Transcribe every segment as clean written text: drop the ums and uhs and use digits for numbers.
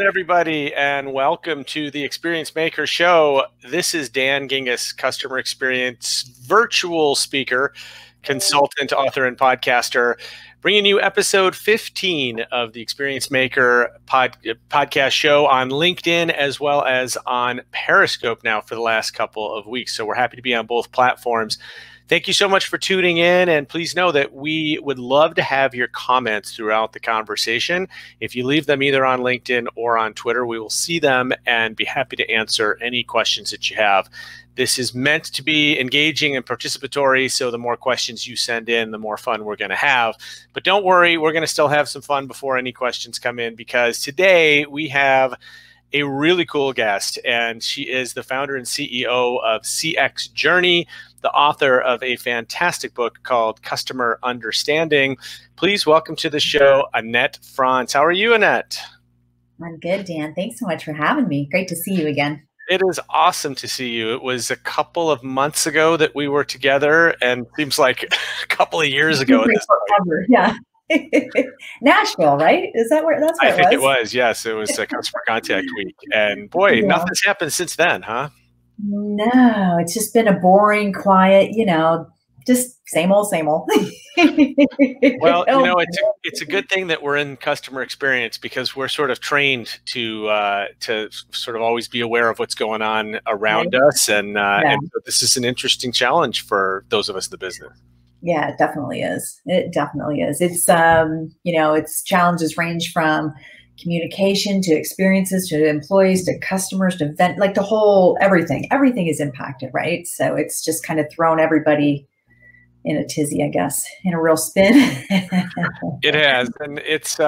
everybody, and welcome to the Experience Maker Show. This is Dan Gingiss, customer experience virtual speaker, consultant, author, and podcaster, bringing you episode 15 of the Experience Maker podcast show on LinkedIn as well as on Periscope now for the last couple of weeks. So we're happy to be on both platforms. Thank you so much for tuning in, and please know that we would love to have your comments throughout the conversation. If you leave them either on LinkedIn or on Twitter, we will see them and be happy to answer any questions that you have. This is meant to be engaging and participatory, so the more questions you send in, the more fun we're going to have. But don't worry, we're going to still have some fun before any questions come in, because today we have a really cool guest, and she is the founder and CEO of CX Journey, the author of a fantastic book called Customer Understanding. Please welcome to the show, Annette Franz. How are you, Annette? I'm good, Dan. Thanks so much for having me. Great to see you again. It is awesome to see you. It was a couple of months ago that we were together, and seems like a couple of years ago. At this point. Yeah. Nashville, right? Is that where that's where I think it was? Yes, it was a Customer Contact Week. And boy, nothing's happened since then, huh? No, it's just been a boring, quiet, just same old, same old. Well, it's a good thing that we're in customer experience, because we're sort of trained to sort of always be aware of what's going on around us. And so this is an interesting challenge for those of us in the business. Yeah, it definitely is. It definitely is. It's, its challenges range from communication to experiences to employees to customers to event, like the whole everything. Everything is impacted, right? So it's just kind of thrown everybody in a tizzy, I guess, in a real spin. It has, and it's.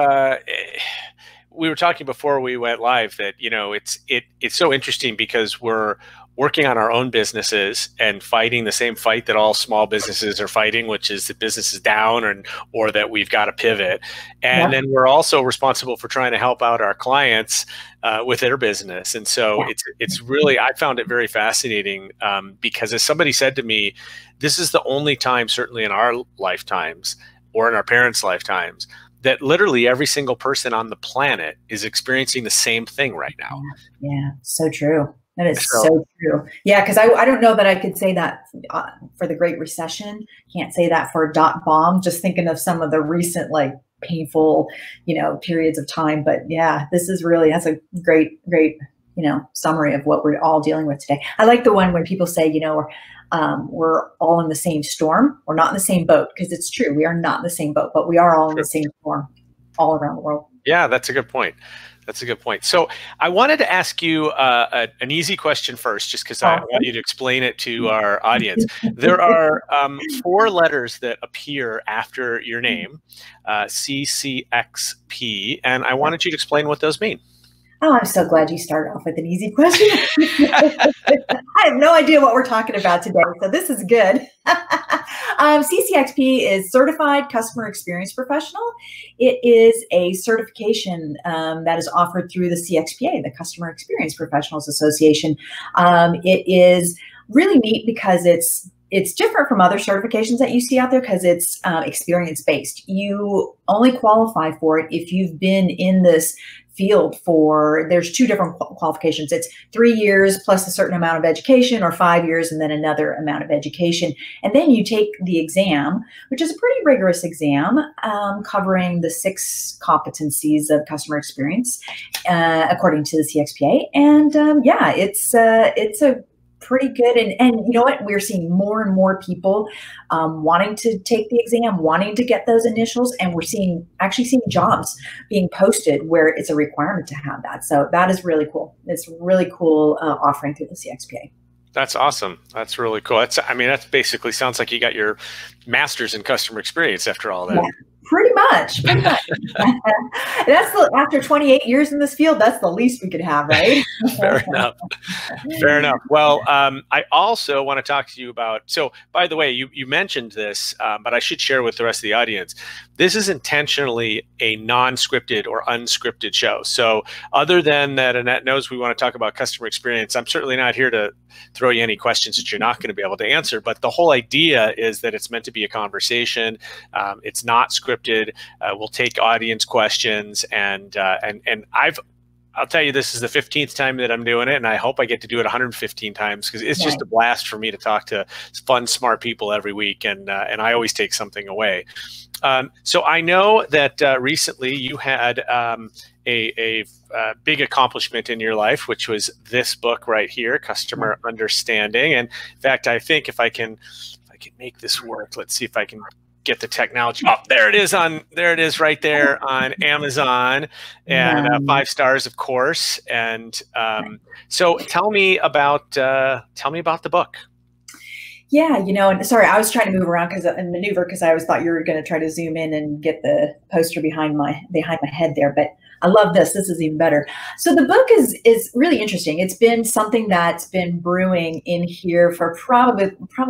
We were talking before we went live that it's so interesting, because we're working on our own businesses and fighting the same fight that all small businesses are fighting, which is that business is down or that we've got to pivot. And then we're also responsible for trying to help out our clients with their business. And so it's really, I found it very fascinating because, as somebody said to me, this is the only time, certainly in our lifetimes or in our parents' lifetimes, that literally every single person on the planet is experiencing the same thing right now. Yeah, so true. That is so true. Yeah, because I don't know that I could say that for the Great Recession. Can't say that for .bomb. Just thinking of some of the recent painful, periods of time. But yeah, this is really, that's a great, summary of what we're all dealing with today. I like the one when people say, we're all in the same storm. We're not in the same boat, because it's true. We are not in the same boat, but we are all in the same storm all around the world. Yeah, that's a good point. That's a good point. So I wanted to ask you an easy question first, just because I want you to explain it to our audience. There are 4 letters that appear after your name, CCXP, and I wanted you to explain what those mean. Oh, I'm so glad you started off with an easy question. I have no idea what we're talking about today, so this is good. CCXP is Certified Customer Experience Professional. It is a certification that is offered through the CXPA, the Customer Experience Professionals Association. It is really neat because it's different from other certifications that you see out there, because it's experience-based. You only qualify for it if you've been in this field there's 2 different qualifications. It's 3 years plus a certain amount of education, or 5 years and then another amount of education. And then you take the exam, which is a pretty rigorous exam, covering the 6 competencies of customer experience, according to the CXPA. And it's a pretty good. And you know what? We're seeing more and more people wanting to take the exam, wanting to get those initials. And we're actually seeing jobs being posted where it's a requirement to have that. So that is really cool. It's really cool offering through the CXPA. That's awesome. That's really cool. That basically sounds like you got your master's in customer experience after all that. Yeah. Pretty much. After 28 years in this field, that's the least we could have, right? Fair enough. Fair enough. Well, I also want to talk to you about, so by the way, you mentioned this, but I should share with the rest of the audience. This is intentionally a non-scripted or unscripted show. So other than that Annette knows we want to talk about customer experience, I'm certainly not here to throw you any questions that you're not going to be able to answer. But the whole idea is that it's meant to be a conversation. It's not scripted. We'll take audience questions, and I'll tell you, this is the 15th time that I'm doing it, and I hope I get to do it 115 times because it's just a blast for me to talk to fun, smart people every week, and I always take something away. So I know that recently you had a big accomplishment in your life, which was this book right here, Customer Understanding. And in fact, I think if I can make this work, let's see if I can get the technology. Oh, there it is right there on Amazon, and 5 stars, of course. And so tell me about the book. Yeah, and sorry, I was trying to move around and maneuver because I always thought you were going to try to zoom in and get the poster behind my head there. But I love this. This is even better. So the book is really interesting. It's been something that's been brewing in here for probably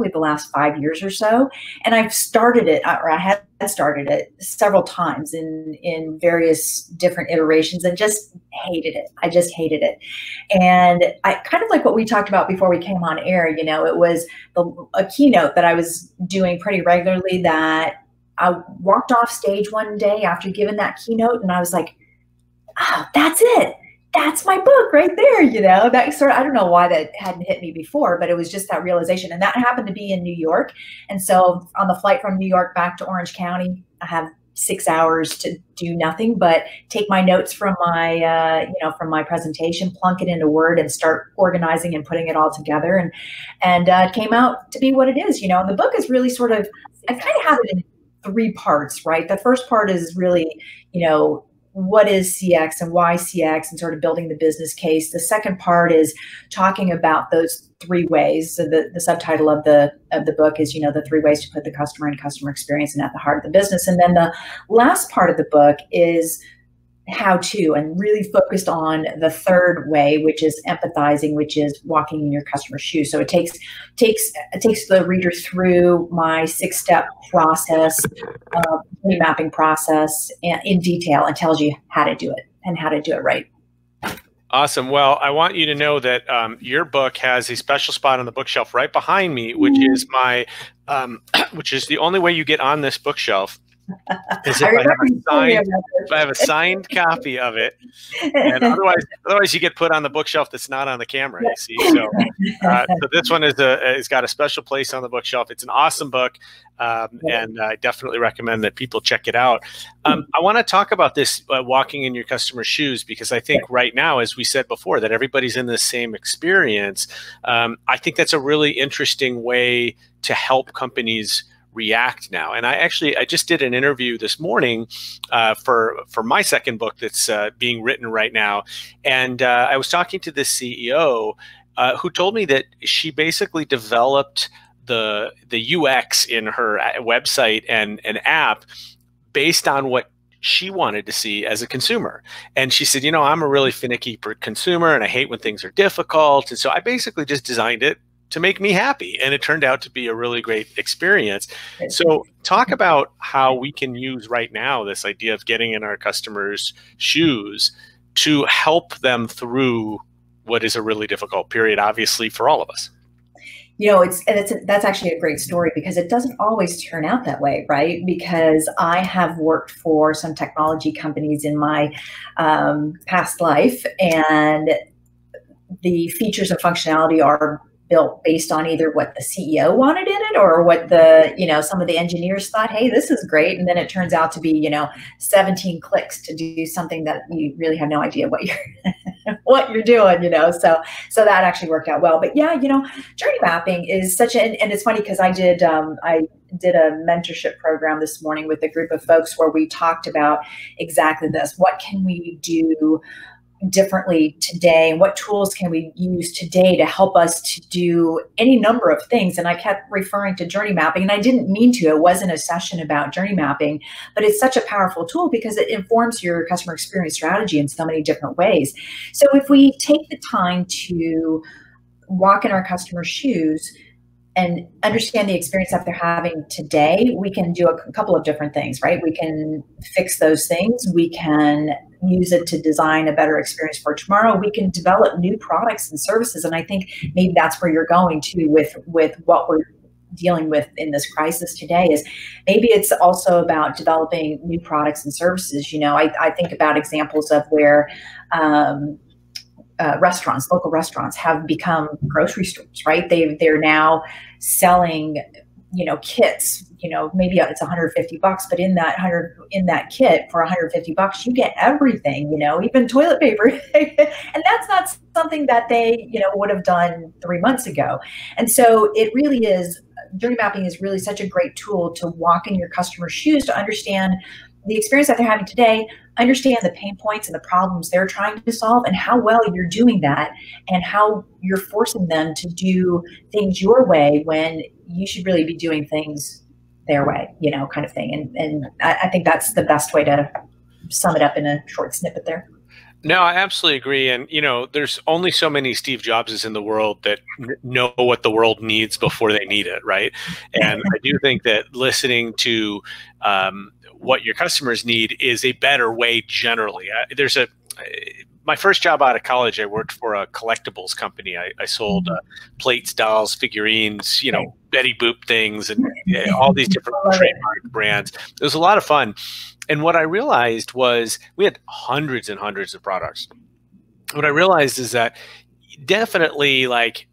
the last 5 years or so. And I've started it, or I had started it several times in various different iterations, and just hated it. I just hated it. And I kind of like what we talked about before we came on air. It was a keynote that I was doing pretty regularly that I walked off stage one day after giving that keynote, and I was like, oh, that's it. That's my book right there. That sort of, I don't know why that hadn't hit me before, but it was just that realization. And that happened to be in New York. And so on the flight from New York back to Orange County, I have 6 hours to do nothing but take my notes from my, from my presentation, plunk it into Word, and start organizing and putting it all together. And it came out to be what it is, And the book is really sort of, I kind of have it in 3 parts, right? The first part is really, what is CX and why CX, and sort of building the business case. The second part is talking about those 3 ways. So the subtitle of the book is, the 3 ways to put the customer and customer experience and at the heart of the business. And then the last part of the book is how to, and really focused on the 3rd way, which is empathizing, which is walking in your customer's shoes. So it takes the reader through my 6-step process, mapping process in detail, and tells you how to do it and how to do it right. Awesome. Well, I want you to know that your book has a special spot on the bookshelf right behind me, which is which is the only way you get on this bookshelf. Is if I have a signed copy of it, and otherwise you get put on the bookshelf that's not on the camera. You see, so this one is got a special place on the bookshelf. It's an awesome book, and I definitely recommend that people check it out. I want to talk about this walking in your customer's shoes, because I think right now, as we said before, that everybody's in the same experience. I think that's a really interesting way to help companies react now. And I just did an interview this morning for my second book that's being written right now. And I was talking to this CEO who told me that she basically developed the UX in her website and an app based on what she wanted to see as a consumer. And she said, I'm a really finicky consumer, and I hate when things are difficult. And so I basically just designed it to make me happy. And it turned out to be a really great experience. So talk about how we can use right now this idea of getting in our customers' shoes to help them through what is a really difficult period, obviously, for all of us. That's actually a great story, because it doesn't always turn out that way, right? Because I have worked for some technology companies in my past life, and the features and functionality are built based on either what the CEO wanted in it, or what some of the engineers thought, hey, this is great. And then it turns out to be, 17 clicks to do something that you really have no idea what you're doing, so that actually worked out well. But yeah, journey mapping is and it's funny, because I did a mentorship program this morning with a group of folks where we talked about exactly this. What can we do differently today, and what tools can we use today to help us to do any number of things? And I kept referring to journey mapping, and I didn't mean to. It wasn't a session about journey mapping, but it's such a powerful tool because it informs your customer experience strategy in so many different ways. So if we take the time to walk in our customer's shoes and understand the experience that they're having today, we can do a couple of different things, right? We can fix those things. We can use it to design a better experience for tomorrow. We can develop new products and services. And I think maybe that's where you're going to with what we're dealing with in this crisis today is maybe it's also about developing new products and services. I think about examples of where restaurants, local restaurants, have become grocery stores, right? They're now selling, kits. Maybe it's $150, but in that kit for $150, you get everything. Even toilet paper, and that's not something that they would have done 3 months ago. And so it really is. Journey mapping is really such a great tool to walk in your customer's shoes to understand the experience that they're having today, understand the pain points and the problems they're trying to solve, and how well you're doing that, and how you're forcing them to do things your way when you should really be doing things their way, kind of thing. And I think that's the best way to sum it up in a short snippet there. No, I absolutely agree. And, there's only so many Steve Jobses in the world that know what the world needs before they need it, right? And I do think that listening to what your customers need is a better way generally. My first job out of college, I worked for a collectibles company. I sold plates, dolls, figurines, Betty Boop things, and all these different trademark brands. It was a lot of fun. And what I realized was we had hundreds and hundreds of products. What I realized is that definitely,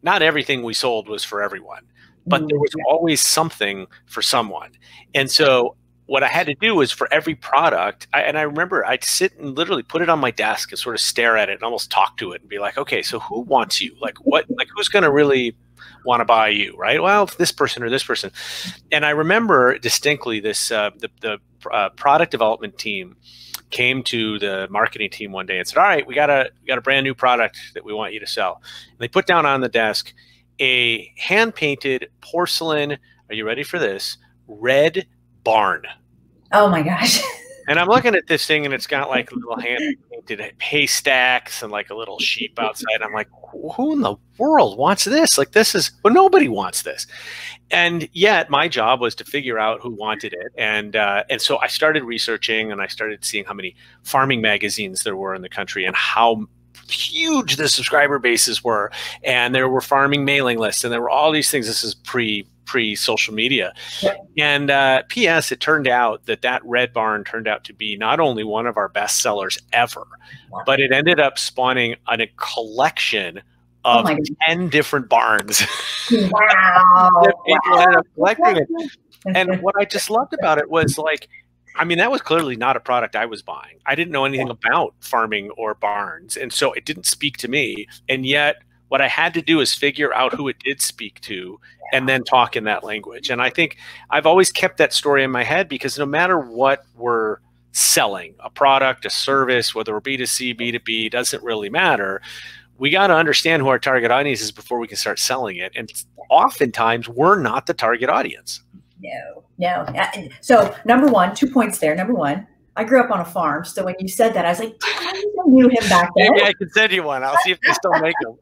not everything we sold was for everyone, but there was always something for someone. And so what I had to do was for every product, I remember I'd sit and literally put it on my desk and sort of stare at it and almost talk to it and be like, okay, so who wants you? Who's going to really want to buy you, right? Well, this person or this person. And I remember distinctly this, the product development team came to the marketing team one day and said, all right, we got a brand new product that we want you to sell. And they put down on the desk a hand-painted porcelain, are you ready for this? Red barn. Oh my gosh. And I'm looking at this thing and it's got little hand-painted haystacks and a little sheep outside. I'm like, who in the world wants this? Nobody wants this. And yet my job was to figure out who wanted it. And so I started researching and I started seeing how many farming magazines there were in the country and how huge the subscriber bases were. And there were farming mailing lists and there were all these things. This is pre-social media. Yeah. And P.S. it turned out that Red Barn turned out to be not only one of our best sellers ever, but it ended up spawning a collection of 10 different barns. Wow. People ended up collecting it. And what I just loved about it was that was clearly not a product I was buying. I didn't know anything about farming or barns. And so it didn't speak to me. And yet what I had to do is figure out who it did speak to and then talk in that language. And I think I've always kept that story in my head because no matter what we're selling, a product, a service, whether we're B2C, B2B, doesn't really matter. We got to understand who our target audience is before we can start selling it. And oftentimes we're not the target audience. No. So number one, 2 points there. Number one, I grew up on a farm. So when you said that, I was like, I knew him back then. Maybe I can send you one. I'll see if they still make them.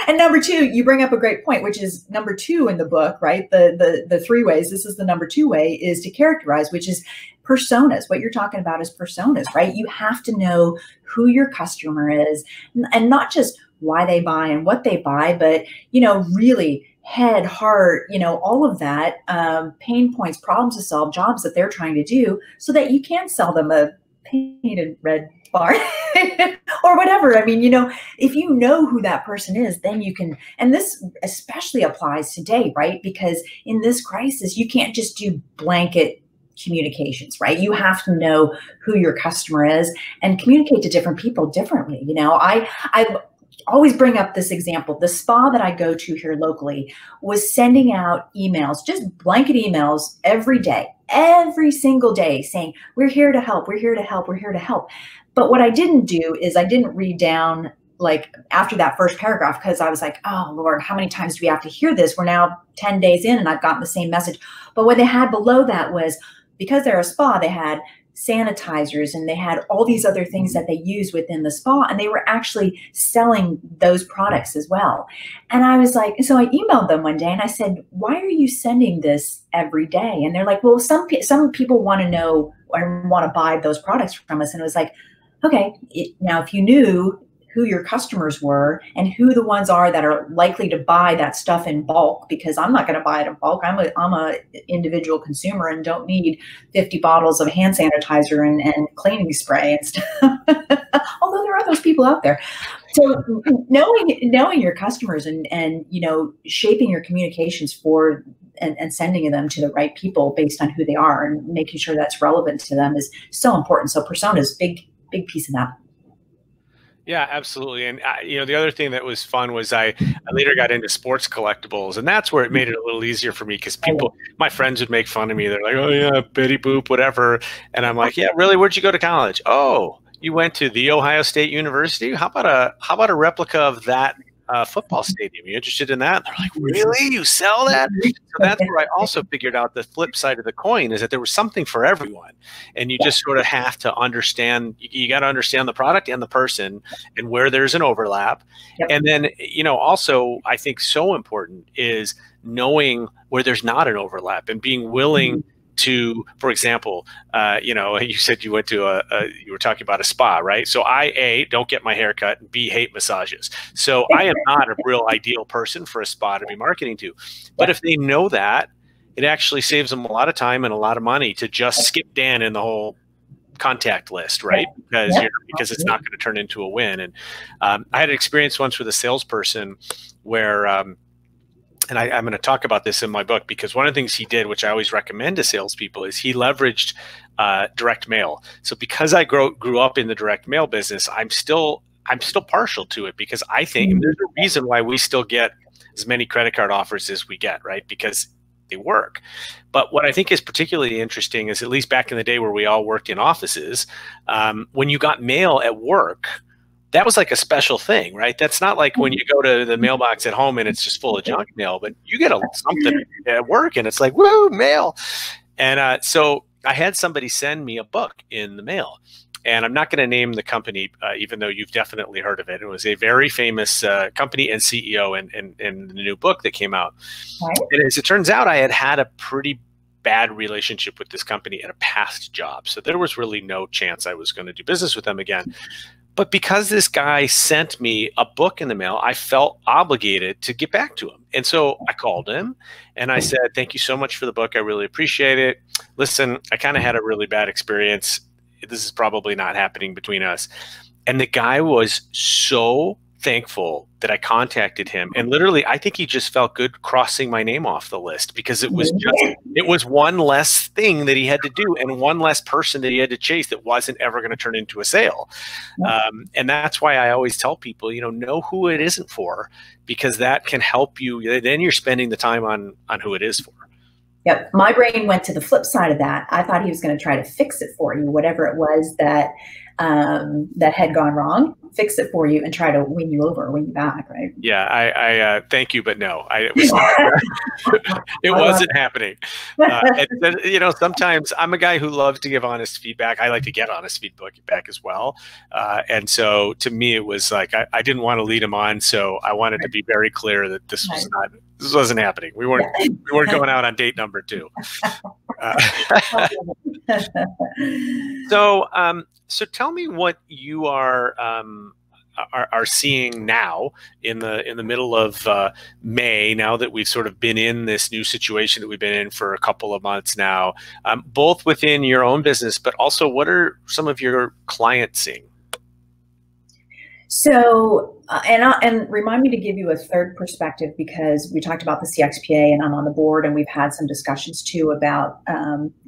And number two, you bring up a great point, which is number two in the book, right? The 3 ways. This is the number 2 way, is to characterize, which is personas. What you're talking about is personas, right? You have to know who your customer is, and not just why they buy and what they buy, but, really head, heart, all of that, pain points, problems to solve, jobs that they're trying to do, so that you can sell them a painted red barn or whatever. I mean, if you know who that person is, then you can, and this especially applies today, right? Because in this crisis, you can't just do blanket communications, right? You have to know who your customer is and communicate to different people differently. I always bring up this example. The spa that I go to here locally was sending out emails, just blanket emails every day, every single day, saying, we're here to help, we're here to help, we're here to help. But what I didn't do is I didn't read down after that first paragraph, because I was like, oh Lord, how many times do we have to hear this? We're now 10 days in and I've gotten the same message. But what they had below that was, because they're a spa, they had sanitizers and they had all these other things that they use within the spa, and they were actually selling those products as well. And I was like, so I emailed them one day and I said, why are you sending this every day? And they're like, well, some people want to know or want to buy those products from us. And it was like, okay, now if you knew who your customers were and who the ones are that are likely to buy that stuff in bulk, because I'm not going to buy it in bulk. I'm a individual consumer and don't need 50 bottles of hand sanitizer and cleaning spray and stuff. Although there are those people out there. So knowing your customers and shaping your communications for and sending them to the right people based on who they are and making sure that's relevant to them is so important. So persona is big piece of that. Yeah, absolutely. And the other thing that was fun was I later got into sports collectibles, and that's where it made it a little easier for me, because my friends would make fun of me. They're like, "Oh yeah, Betty Boop, whatever," and I'm like, "Yeah, really? Where'd you go to college? Oh, you went to the Ohio State University? How about a replica of that football stadium? You interested in that?" And they're like, "Really? You sell that?" So that's where I also figured out the flip side of the coin is that there was something for everyone, and you just sort of have to understand. You got to understand the product and the person, and where there's an overlap. Yep. And then also I think so important is knowing where there's not an overlap and being willing to, for example, you said you went to you were talking about a spa, right? So I, A, don't get my hair cut, and B, hate massages. So I am not a real ideal person for a spa to be marketing to. But if they know that, it actually saves them a lot of time and a lot of money to just skip Dan in the whole contact list, right? Because it's not going to turn into a win. And I had an experience once with a salesperson where and I'm going to talk about this in my book, because one of the things he did, which I always recommend to salespeople, is he leveraged direct mail. So because I grew up in the direct mail business, I'm still partial to it, because I think there's a reason why we still get as many credit card offers as we get, right? Because they work. But what I think is particularly interesting is, at least back in the day where we all worked in offices, when you got mail at work, that was like a special thing, right? That's not like when you go to the mailbox at home and it's just full of junk mail, but you get something at work and it's like, woo, mail. And so I had somebody send me a book in the mail. And I'm not going to name the company, even though you've definitely heard of it. It was a very famous company and CEO in the new book that came out. Right. And as it turns out, I had a pretty bad relationship with this company at a past job. So there was really no chance I was going to do business with them again. But because this guy sent me a book in the mail, I felt obligated to get back to him. And so I called him and I said, "Thank you so much for the book. I really appreciate it. Listen, I kind of had a really bad experience. This is probably not happening between us." And the guy was so thankful that I contacted him. And literally, I think he just felt good crossing my name off the list, because it was one less thing that he had to do and one less person that he had to chase that wasn't ever going to turn into a sale. And that's why I always tell people, know who it isn't for, because that can help you. Then you're spending the time on who it is for. Yep. My brain went to the flip side of that. I thought he was going to try to fix it for you, whatever it was that had gone wrong, fix it for you and try to win you back, right? Yeah, I thank you, but no, it wasn't happening. Sometimes I'm a guy who loves to give honest feedback. I like to get honest feedback as well. And so to me, it was like, I didn't want to lead him on. So I wanted to be very clear that this wasn't happening. We weren't going out on date number 2. So tell me what you are seeing now in the middle of May, now that we've sort of been in this new situation that we've been in for a couple of months now, both within your own business, but also what are some of your clients seeing? So, and remind me to give you a third perspective, because we talked about the CXPA and I'm on the board, and we've had some discussions too about,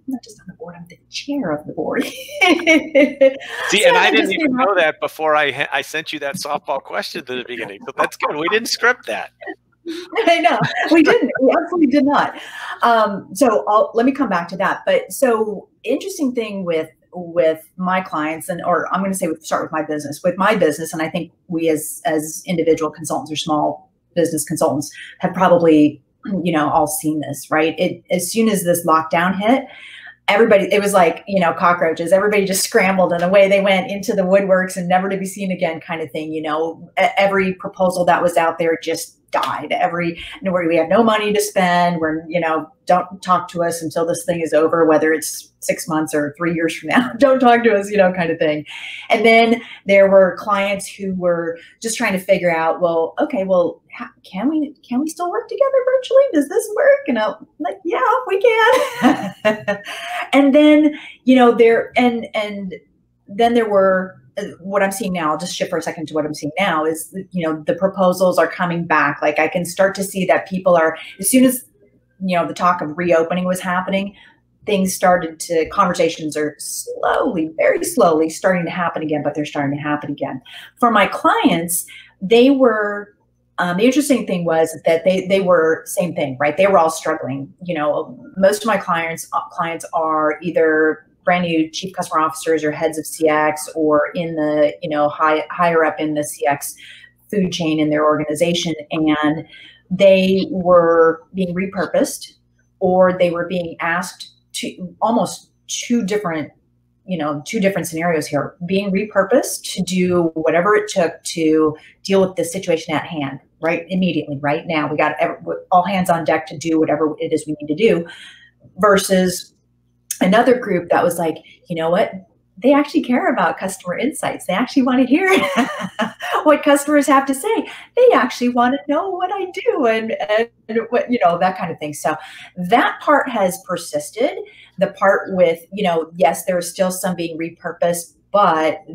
not just on the board, I'm the chair of the board. See, and I didn't even know that before I sent you that softball question at the beginning. So that's good. We didn't script that. I know, we didn't. We absolutely did not. So let me come back to that. But so interesting thing with my clients, or I'm going to say start with my business. With my business, and I think we as individual consultants or small business consultants have probably all seen this, right? As soon as this lockdown hit, everybody, it was like, cockroaches, everybody just scrambled and away they went into the woodworks and never to be seen again kind of thing. Every proposal that was out there just died. We have no money to spend. We're, don't talk to us until this thing is over, whether it's 6 months or 3 years from now, don't talk to us, kind of thing. And then there were clients who were just trying to figure out, can we still work together virtually? Does this work? And I'm like, yeah, we can. And then, then there were, what I'm seeing now, I'll just shift for a second to what I'm seeing now is, the proposals are coming back. Like I can start to see that people are, as soon as, the talk of reopening was happening, conversations are very slowly starting to happen again, but they're starting to happen again. For my clients, they were, the interesting thing was that they were same thing, right? They were all struggling. Most of my clients are either brand new chief customer officers or heads of CX, or in the, higher up in the CX food chain in their organization. And they were being repurposed, or they were being asked to almost two different scenarios here, being repurposed to do whatever it took to deal with the situation at hand, right? Immediately, right now, we got all hands on deck to do whatever it is we need to do, versus another group that was like, you know what? They actually care about customer insights. They actually want to hear what customers have to say. They actually want to know what I do and what, that kind of thing. So that part has persisted. The part with, yes, there's still some being repurposed, but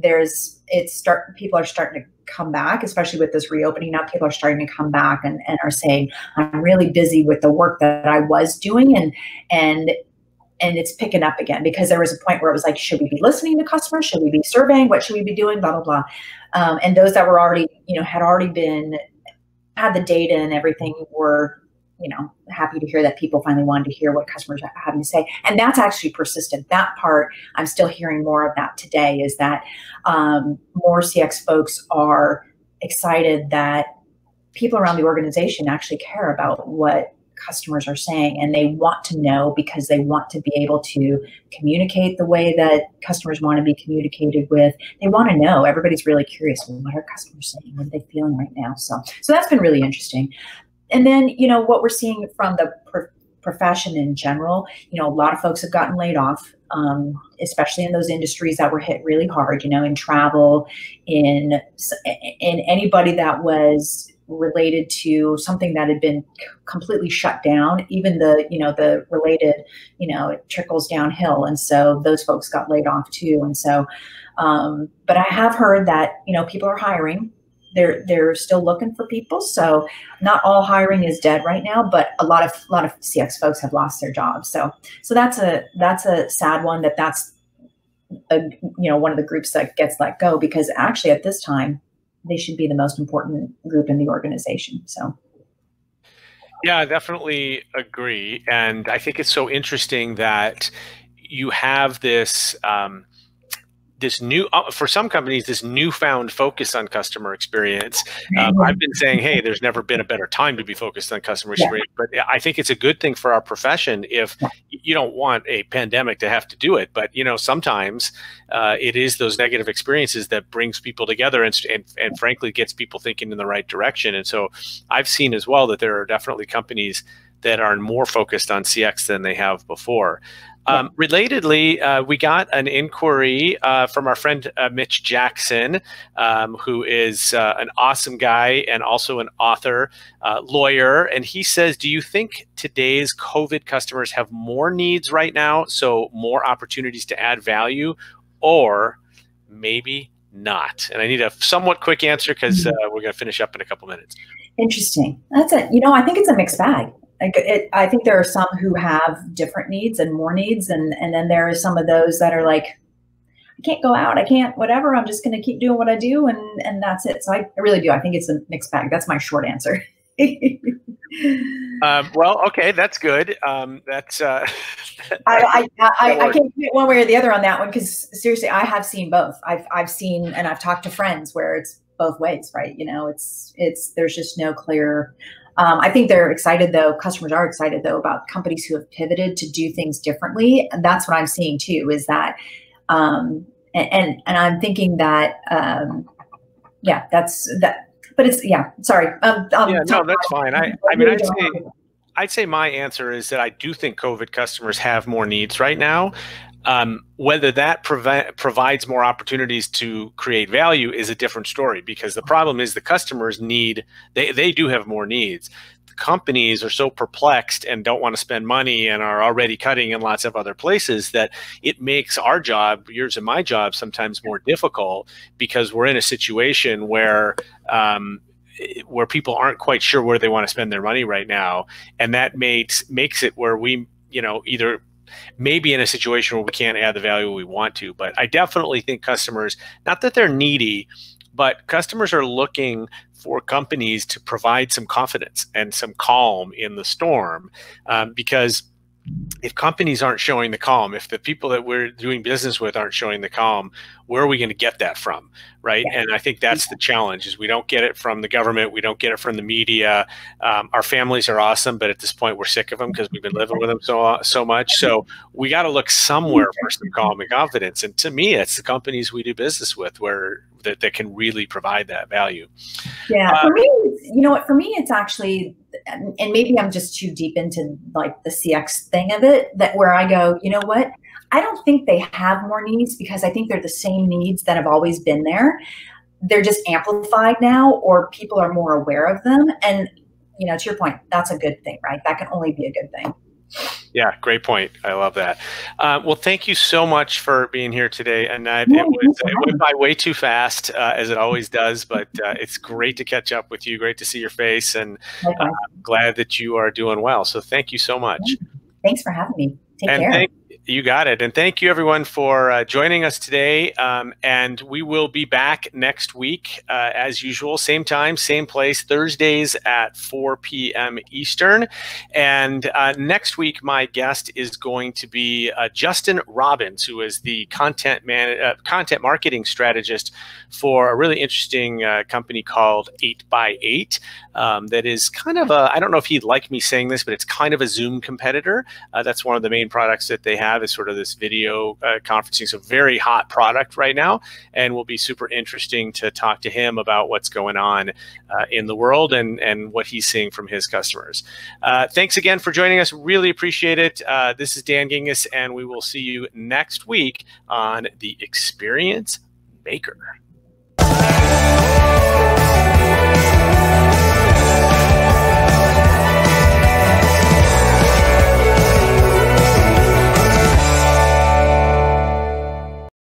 people are starting to come back, especially with this reopening. Now people are starting to come back and are saying, I'm really busy with the work that I was doing, and it's picking up again, because there was a point where it was like, should we be listening to customers? Should we be surveying? What should we be doing? Blah, blah, blah. And those that were already, had the data and everything were, happy to hear that people finally wanted to hear what customers are having to say. And that's actually persistent. That part, I'm still hearing more of that today, is that more CX folks are excited that people around the organization actually care about what customers are saying, and they want to know, because they want to be able to communicate the way that customers want to be communicated with. They want to know. Everybody's really curious. Well, what are customers saying? What are they feeling right now? So that's been really interesting. And then, what we're seeing from the profession in general, a lot of folks have gotten laid off, especially in those industries that were hit really hard, in travel, in anybody that was related to something that had been completely shut down. Even the related, it trickles downhill. And so those folks got laid off too. And so, but I have heard that, people are hiring. They're still looking for people. So not all hiring is dead right now, but a lot of CX folks have lost their jobs. So that's a sad one, that's one of the groups that gets let go, because actually at this time, they should be the most important group in the organization. So, yeah, I definitely agree. And I think it's so interesting that you have this this new, for some companies, this newfound focus on customer experience. I've been saying, hey, there's never been a better time to be focused on customer experience. But I think it's a good thing for our profession if you don't want a pandemic to have to do it. But, sometimes it is those negative experiences that brings people together and frankly gets people thinking in the right direction. And so I've seen as well that there are definitely companies that are more focused on CX than they have before. Relatedly, we got an inquiry from our friend Mitch Jackson, who is an awesome guy and also an author, lawyer. And he says, do you think today's COVID customers have more needs right now, so more opportunities to add value, or maybe not? And I need a somewhat quick answer because we're going to finish up in a couple minutes. Interesting. That's it. I think it's a mixed bag. I think there are some who have different needs and more needs. And then there are some of those that are like, I can't go out. I can't, whatever. I'm just going to keep doing what I do. And that's it. So I really do. I think it's a mixed bag. That's my short answer. Well, okay, that's good. That's I can't commit one way or the other on that one, because seriously, I have seen both. I've seen, and I've talked to friends where it's both ways, right? There's just no clear. I think they're excited though. Customers are excited though about companies who have pivoted to do things differently, and that's what I'm seeing too. Is that, and I'm thinking that, that's that. But it's, yeah, sorry. Yeah, no, that's fine. I mean, I'd say my answer is that I do think COVID customers have more needs right now. Whether that provides more opportunities to create value is a different story, because the problem is the customers need, they do have more needs. The companies are so perplexed and don't want to spend money and are already cutting in lots of other places that it makes our job, yours and my job, sometimes more difficult, because we're in a situation where people aren't quite sure where they want to spend their money right now. And that makes it where we, either maybe in a situation where we can't add the value we want to. But I definitely think customers, not that they're needy, but customers are looking for companies to provide some confidence and some calm in the storm, because if companies aren't showing the calm, if the people that we're doing business with aren't showing the calm, where are we going to get that from, right? Yeah. And I think that's the challenge, is we don't get it from the government, we don't get it from the media. Our families are awesome, but at this point we're sick of them because we've been living with them so much. So we got to look somewhere for some calm and confidence. And to me, it's the companies we do business with that can really provide that value. Yeah, for me, you know what? For me, it's actually, and maybe I'm just too deep into like the CX thing of it, that where I go, you know what? I don't think they have more needs, because I think they're the same needs that have always been there. They're just amplified now, or people are more aware of them. And, to your point, that's a good thing, right? That can only be a good thing. Yeah, great point. I love that. Well, thank you so much for being here today, Annette. It went by way too fast, as it always does, but it's great to catch up with you. Great to see your face, and glad that you are doing well. So thank you so much. Thanks for having me. Take care. You got it. And thank you, everyone, for joining us today. And we will be back next week, as usual, same time, same place, Thursdays at 4 p.m. Eastern. And next week, my guest is going to be Justin Robbins, who is the content marketing strategist for a really interesting company called 8x8. That is kind of I don't know if he'd like me saying this, but it's kind of a Zoom competitor. That's one of the main products that they have, is sort of this video conferencing. So very hot product right now, and will be super interesting to talk to him about what's going on in the world and what he's seeing from his customers. Thanks again for joining us. Really appreciate it. This is Dan Gingiss, and we will see you next week on The Experience Maker.